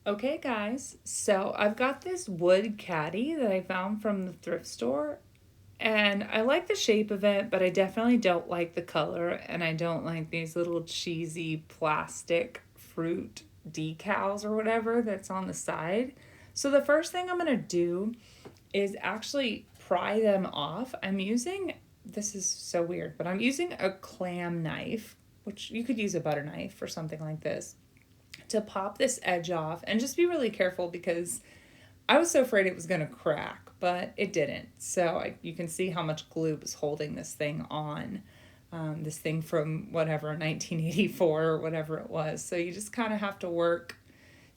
Okay, guys, so I've got this wood caddy that I found from the thrift store, and I like the shape of it, but I definitely don't like the color, and I don't like these little cheesy plastic fruit decals or whatever that's on the side. So the first thing I'm gonna do is actually pry them off. This is so weird, but I'm using a clam knife, which you could use a butter knife or something like this, to pop this edge off and just be really careful because I was so afraid it was going to crack, but it didn't. You can see how much glue was holding this thing on. This thing from whatever, 1984 or whatever it was. So you just kind of have to work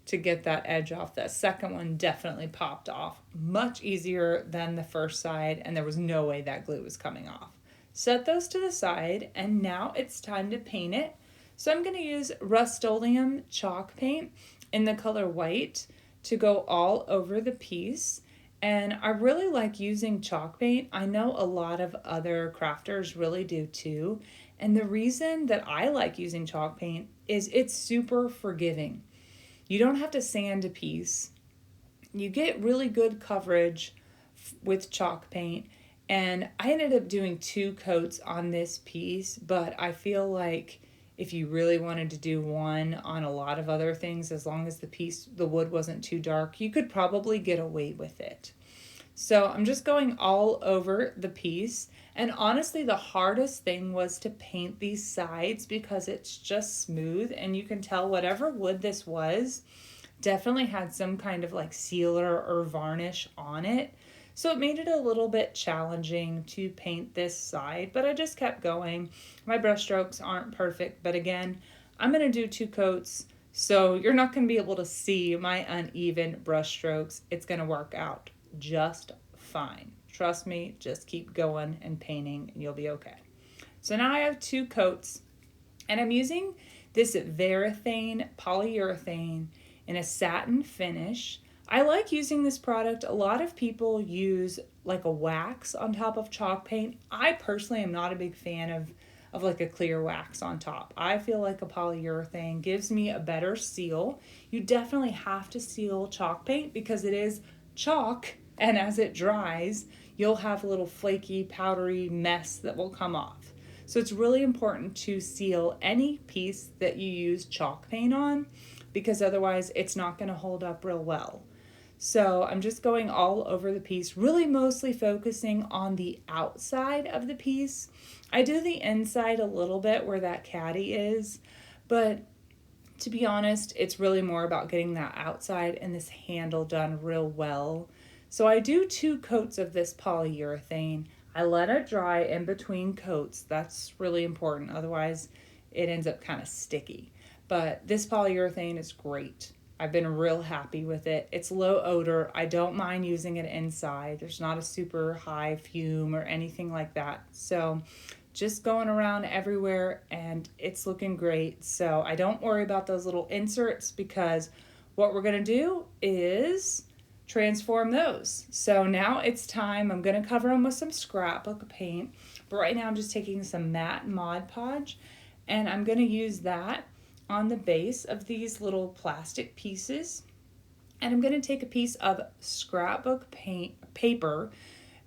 to get that edge off. That second one definitely popped off much easier than the first side, and there was no way that glue was coming off. Set those to the side, and now it's time to paint it. So I'm going to use Rust-Oleum chalk paint in the color white to go all over the piece. And I really like using chalk paint. I know a lot of other crafters really do too. And the reason that I like using chalk paint is it's super forgiving. You don't have to sand a piece. You get really good coverage with chalk paint. And I ended up doing 2 coats on this piece, but I feel like if you really wanted to do one on a lot of other things, as long as the wood wasn't too dark, you could probably get away with it. So I'm just going all over the piece. And honestly, the hardest thing was to paint these sides because it's just smooth, and you can tell whatever wood this was definitely had some kind of like sealer or varnish on it. So it made it a little bit challenging to paint this side, but I just kept going. My brush strokes aren't perfect, but again, I'm going to do 2 coats, so you're not going to be able to see my uneven brush strokes. It's going to work out just fine. Trust me, just keep going and painting and you'll be okay. So now I have 2 coats, and I'm using this Varathane polyurethane in a satin finish. I like using this product. A lot of people use like a wax on top of chalk paint. I personally am not a big fan of like a clear wax on top. I feel like a polyurethane gives me a better seal. You definitely have to seal chalk paint because it is chalk, and as it dries, you'll have a little flaky, powdery mess that will come off. So it's really important to seal any piece that you use chalk paint on because otherwise it's not going to hold up real well. So I'm just going all over the piece, really mostly focusing on the outside of the piece. I do the inside a little bit where that caddy is, but to be honest, it's really more about getting that outside and this handle done real well. So I do 2 coats of this polyurethane. I let it dry in between coats. That's really important. Otherwise, it ends up kind of sticky. But this polyurethane is great. I've been real happy with it. It's low odor. I don't mind using it inside. There's not a super high fume or anything like that. So just going around everywhere and it's looking great. So I don't worry about those little inserts because what we're going to do is transform those. So now it's time. I'm going to cover them with some scrapbook paint. But right now I'm just taking some matte Mod Podge and I'm going to use that on the base of these little plastic pieces. And I'm going to take a piece of scrapbook paper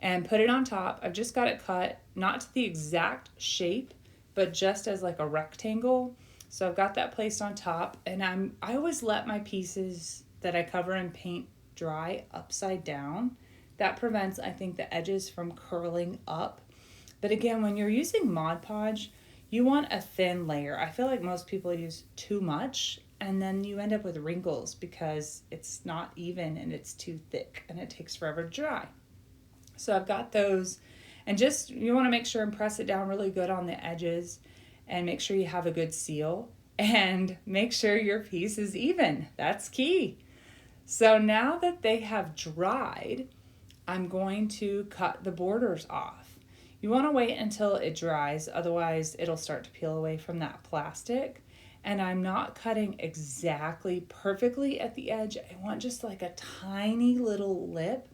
and put it on top. I've just got it cut, not to the exact shape, but just as like a rectangle. So I've got that placed on top, and I always let my pieces that I cover in paint dry upside down. That prevents, I think, the edges from curling up. But again, when you're using Mod Podge, you want a thin layer. I feel like most people use too much, and then you end up with wrinkles because it's not even and it's too thick and it takes forever to dry. So I've got those, and just you want to make sure and press it down really good on the edges and make sure you have a good seal and make sure your piece is even. That's key. So now that they have dried, I'm going to cut the borders off. You want to wait until it dries, otherwise it'll start to peel away from that plastic. And I'm not cutting exactly perfectly at the edge. I want just like a tiny little lip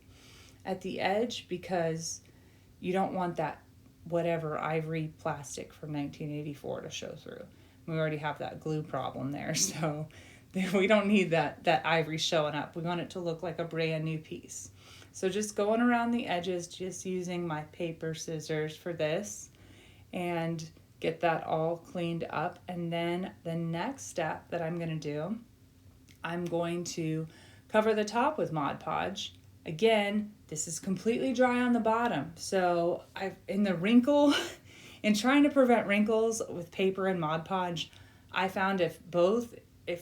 at the edge because you don't want that whatever ivory plastic from 1984 to show through. We already have that glue problem there, so We don't need that ivory showing up. We want it to look like a brand new piece. So just going around the edges, just using my paper scissors for this, and get that all cleaned up. And then the next step that I'm going to do, I'm going to cover the top with Mod Podge. Again, this is completely dry on the bottom. So in trying to prevent wrinkles with paper and Mod Podge, I found if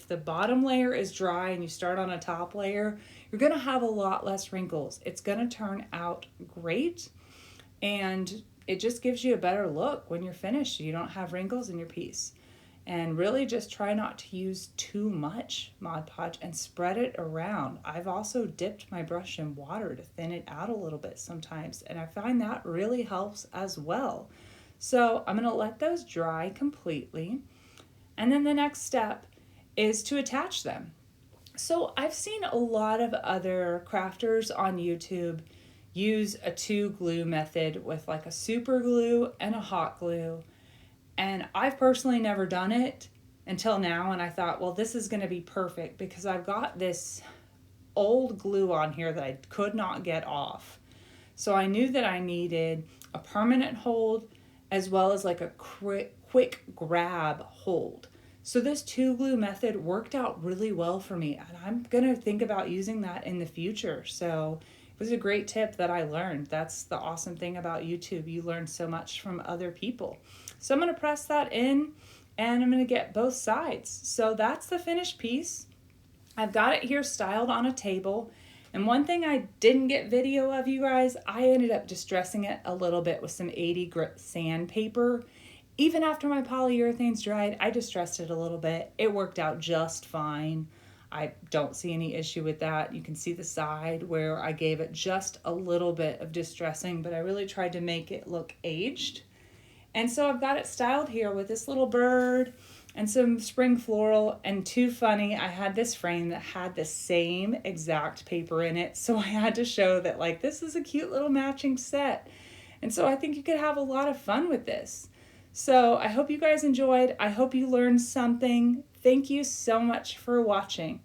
the bottom layer is dry and you start on a top layer, you're going to have a lot less wrinkles. It's going to turn out great, and it just gives you a better look when you're finished. You don't have wrinkles in your piece. And really just try not to use too much Mod Podge and spread it around. I've also dipped my brush in water to thin it out a little bit sometimes, and I find that really helps as well. So I'm going to let those dry completely. And then the next step is to attach them. So I've seen a lot of other crafters on YouTube use a 2-glue method with like a super glue and a hot glue. And I've personally never done it until now, and I thought, well, this is going to be perfect because I've got this old glue on here that I could not get off. So I knew that I needed a permanent hold as well as like a quick grab hold. So this 2-glue method worked out really well for me, and I'm going to think about using that in the future. So it was a great tip that I learned. That's the awesome thing about YouTube. You learn so much from other people. So I'm going to press that in, and I'm going to get both sides. So that's the finished piece. I've got it here styled on a table. And one thing I didn't get video of, you guys, I ended up distressing it a little bit with some 80 grit sandpaper. Even after my polyurethanes dried, I distressed it a little bit. It worked out just fine. I don't see any issue with that. You can see the side where I gave it just a little bit of distressing, but I really tried to make it look aged. And so I've got it styled here with this little bird and some spring floral. And too funny, I had this frame that had the same exact paper in it. So I had to show that like this is a cute little matching set. And so I think you could have a lot of fun with this. So I hope you guys enjoyed. I hope you learned something. Thank you so much for watching.